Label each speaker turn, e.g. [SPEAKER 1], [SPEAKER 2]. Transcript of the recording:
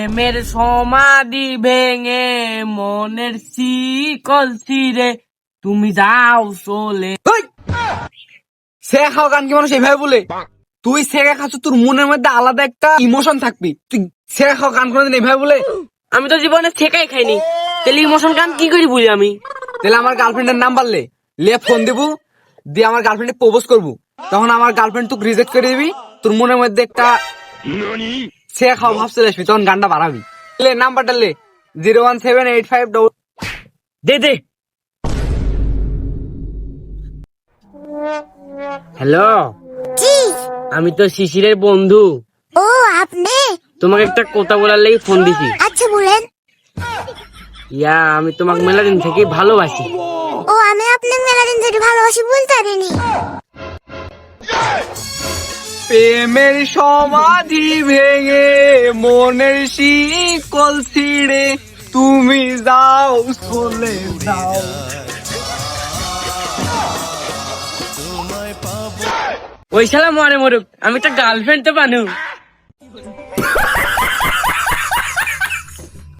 [SPEAKER 1] প্রেমের সমাধি ভেঙে মনের শিকল ছিঁড়ে তুমি যাও চলে।
[SPEAKER 2] সেরা খাওয়া গান কি মানুষ এভাবে বলে? তুই সেরা খাচ্ছ, তোর মনের মধ্যে আলাদা একটা ইমোশন থাকবি। তুই সেরা খাওয়া গান কোনোদিন এভাবে বলে?
[SPEAKER 1] আমি তো জীবনে ছেকাই খাইনি, তাহলে ইমোশন গান কি করি বুঝি আমি?
[SPEAKER 2] তাহলে আমার গার্লফ্রেন্ডের নাম্বার লে ফোন দেবো, দিয়ে আমার গার্লফ্রেন্ডে প্রপোজ করবো। তখন আমার গার্লফ্রেন্ড তোকে রিজেক্ট করে দিবি, তোর মনের মধ্যে একটা সেরা খাওয়া ভাব চলে আসবি, তখন গানটা বাড়াবি। লে নাম্বারটা লে, 01785
[SPEAKER 1] দে। হ্যালো, আমি তো শিশিরের বন্ধু।
[SPEAKER 3] ও আপনি?
[SPEAKER 1] তোমাকে একটা কথা বলার লাগি ফোন দিছি।
[SPEAKER 3] আচ্ছা বলেন।
[SPEAKER 1] ইয়া, আমি তোমাকে মেলা দিন থেকে ভালোবাসি।
[SPEAKER 3] ও আমি আপনাকে মেলাদিন ধরে ভালোবাসি বলতে পারিনি।
[SPEAKER 2] প্রেমের সমাধি ভেঙে মনের শিকল ছিঁড়ে তুমি যাও চলে যাও।
[SPEAKER 1] ওই শালা মরে মরুক, আমি তো গার্লফ্রেন্ড তো বানু।